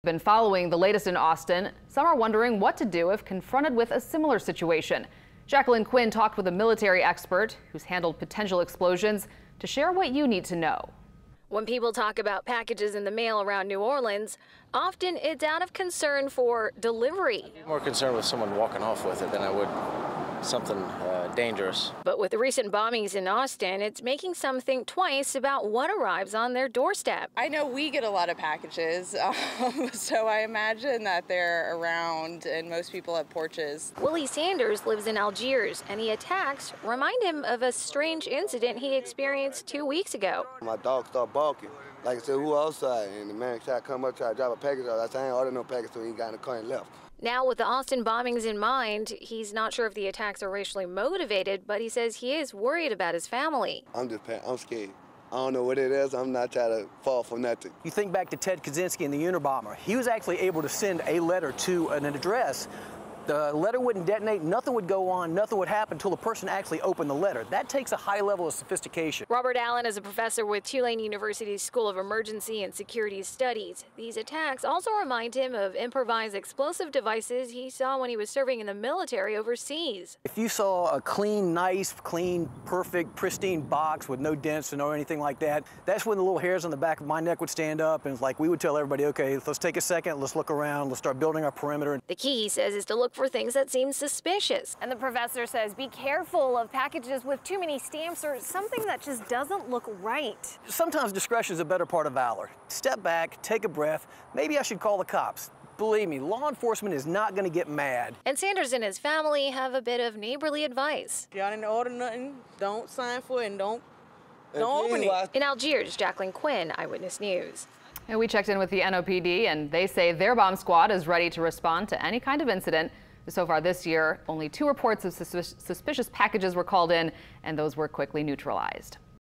Been following the latest in Austin. Some are wondering what to do if confronted with a similar situation. Jacqueline Quinn talked with a military expert who's handled potential explosions to share what you need to know. When people talk about packages in the mail around New Orleans, often it's out of concern for delivery. I'm more concerned with someone walking off with it than I would something dangerous. But with the recent bombings in Austin, it's making some think twice about what arrives on their doorstep. I know we get a lot of packages, so I imagine that they're around and most people have porches. Willie Sanders lives in Algiers, and the attacks remind him of a strange incident he experienced 2 weeks ago. My dog started barking. Like I said, who outside? And the man tried to come up, tried to drop a package off. I said, I ain't ordered no package, so he got in the car and left. Now, with the Austin bombings in mind, he's not sure if the attacks are racially motivated, but he says he is worried about his family. I'm scared. I don't know what it is. I'm not trying to fall for nothing. You think back to Ted Kaczynski and the Unabomber. He was actually able to send a letter to an address. The letter wouldn't detonate, nothing would go on, nothing would happen until the person actually opened the letter. That takes a high level of sophistication. Robert Allen is a professor with Tulane University's School of Emergency and Security Studies. These attacks also remind him of improvised explosive devices he saw when he was serving in the military overseas. If you saw a clean, nice, clean, perfect, pristine box with no dents or anything like that, that's when the little hairs on the back of my neck would stand up, and it's like we would tell everybody, okay, let's take a second, let's look around, let's start building our perimeter. The key, he says, is to look for things that seem suspicious. And the professor says be careful of packages with too many stamps or something that just doesn't look right. Sometimes discretion is a better part of valor. Step back, take a breath. Maybe I should call the cops. Believe me, law enforcement is not going to get mad. And Sanders and his family have a bit of neighborly advice. Y'all didn't order nothing, don't sign for it, and don't open it. In Algiers, Jacqueline Quinn, Eyewitness News. And we checked in with the NOPD, and they say their bomb squad is ready to respond to any kind of incident. So far this year, only 2 reports of suspicious packages were called in, and those were quickly neutralized.